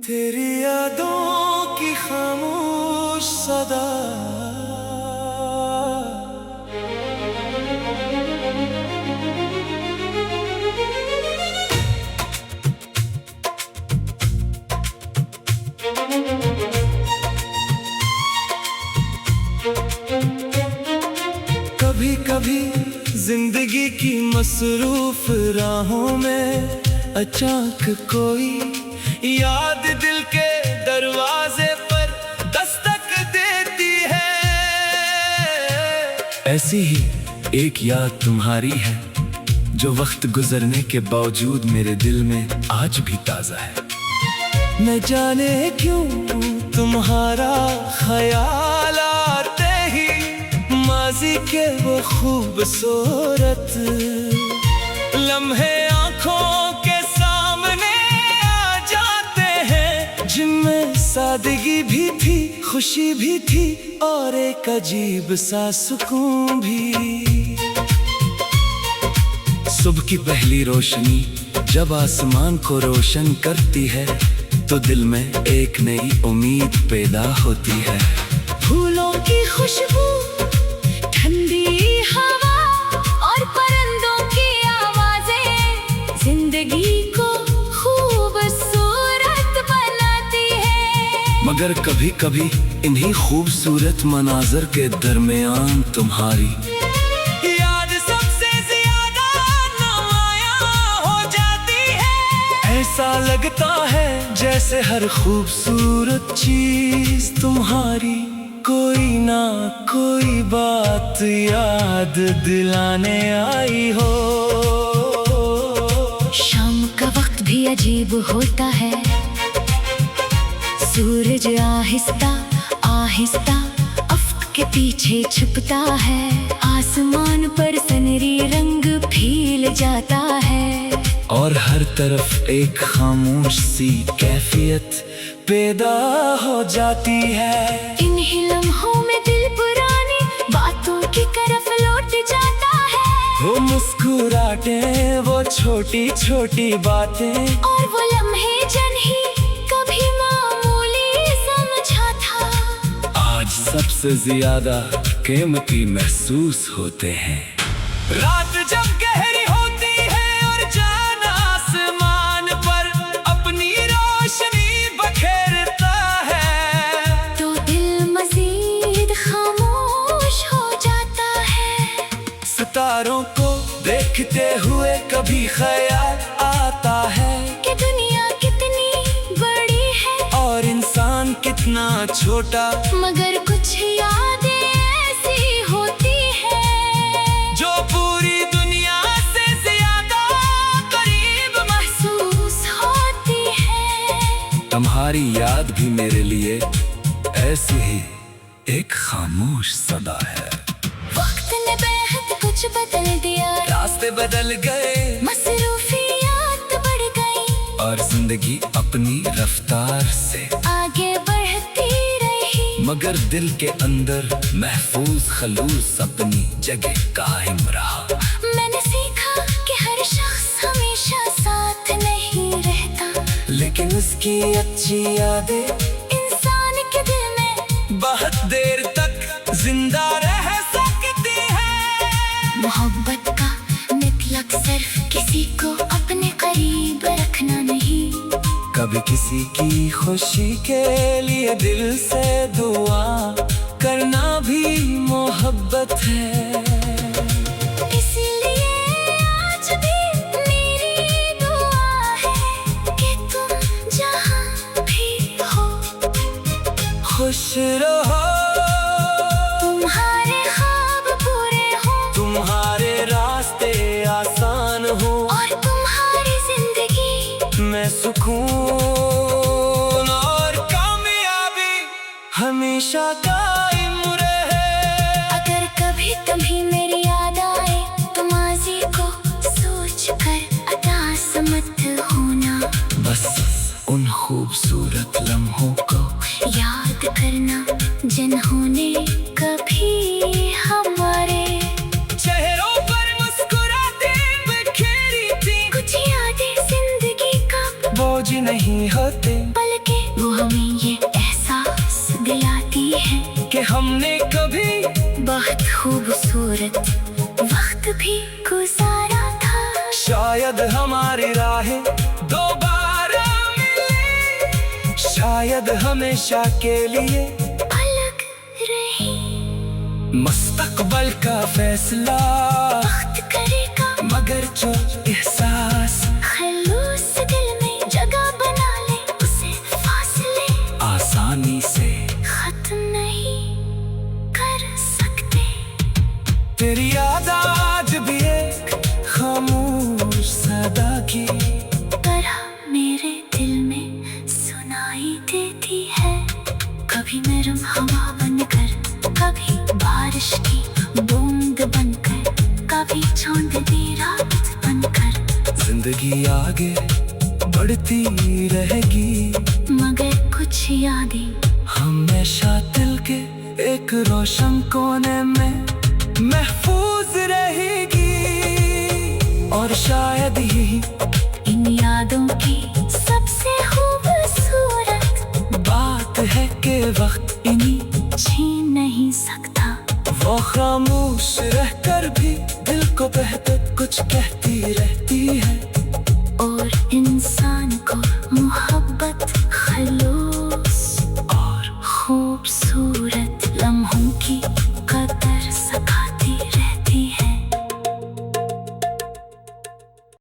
तेरी यादों की खामोश सदा कभी कभी जिंदगी की मसरूफ राहों में अचानक कोई याद दिल के दरवाजे पर दस्तक देती है। ऐसी ही एक याद तुम्हारी है जो वक्त गुजरने के बावजूद मेरे दिल में आज भी ताजा है। न जाने क्यों तुम्हारा ख्याल आते ही माजी के वो खूबसूरत लम्हे आंखों के सामने आ जाते हैं, जिनमें सादगी भी थी, खुशी भी थी और एक अजीब सा सुकून भी। सुबह की पहली रोशनी जब आसमान को रोशन करती है तो दिल में एक नई उम्मीद पैदा होती है। फूलों की खुशबू, ठंडी हवा और परिंदों की आवाजें जिंदगी को खूबसूरत बनाती है। मगर कभी कभी इन्हीं खूबसूरत मनाजर के दरमियान तुम्हारी याद सबसे ज्यादा नुमायां हो जाती है। ऐसा लगता है जैसे हर खूबसूरत चीज तुम्हारी कोई ना कोई बात याद दिलाने आई हो। शाम का वक्त भी अजीब होता है, सूरज आहिस्ता आहिस्ता अफ्क के पीछे छुपता है, आसमान पर सनरी रंग फील जाता है और हर तरफ एक खामोश सी कैफियत पैदा हो जाती है। इन लम्हों में दिल पुरानी बातों की तरफ लौट जाता है। वो मुस्कुराहटें, वो छोटी छोटी बातें और वो लम्हे जन ही कभी मामूली समझा था, आज सबसे ज्यादा कीमती महसूस होते हैं। रात जब गहरी होती है और चांद आसमान पर अपनी रोशनी बखेरता है तो दिल मजीद खामोश हो जाता है। सितारों को देखते हुए कभी ख्याल आता है कि दुनिया कितनी बड़ी है और इंसान कितना छोटा, मगर कुछ यादें ऐसी होती है जो पूरी दुनिया से ज्यादा करीब महसूस होती है। तुम्हारी याद भी मेरे लिए ऐसी ही एक खामोश सदा है। वक्त ने बेहद कुछ बदल दिया, रास्ते बदल गए, मसरूफियात बढ़ गई और जिंदगी अपनी रफ्तार से आगे बढ़ती रही, मगर दिल के अंदर महफूज खलूस अपनी जगह कायम रहा। मैंने सीखा कि हर शख्स हमेशा साथ नहीं रहता, लेकिन उसकी अच्छी यादें इंसान के दिल में बहुत देर तक जिंदा रह सकती है। मोहब्बत का मतलब सिर्फ किसी को अपने करीब रखना नहीं, कभी किसी की खुशी के लिए दिल से दुआ करना भी मोहब्बत है। इसलिए आज भी मेरी दुआ है कि तुम जहाँ भी हो खुश रहो, तुम्हारे ख्वाब पूरे हो तुम्हारे रास्ते आसान हो और तुम्हारी जिंदगी में सुकून और कामयाबी हमेशा कायम रहे। अगर कभी तुम्हें मेरी याद आए तो माजी को सोच कर उदास मत होना, बस उन खूबसूरत लम्हों को याद करना जिन्होंने कभी हमारे चेहरों पर मुस्कुराते नहीं होते, बल्कि वो हमें ये एहसास दिलाती है कि हमने कभी बहुत खूबसूरत वक्त भी गुजारा था। शायद हमारी राहें दोबारा मिले, शायद हमेशा के लिए अलग रही। मुस्तकबल का फैसला वक्त करेगा, मगर जो एहसास खलूस दिल में जगह बना ले, उसे फासले आसानी से खत्म नहीं कर सकते। तेरी याद आज भी एक खामोश सदा की तरह मेरे दिल में सुनाई देती है, कभी नरम हवा बनकर, कभी बारिश की बूंद बनकर, कभी चांदनी रात बनकर। जिंदगी आगे बढ़ती रहेगी, मगर कुछ यादें हमेशा दिल के एक रोशन कोने में महफूज रहेगी। और शायद यही इन यादों की सबसे खूबसूरत बात है कि वक्त इन्हीं छीन नहीं सकता। वो खामोश रहकर भी दिल को बेहतर कुछ कहती रहती है। और इंसान को मोहब्बत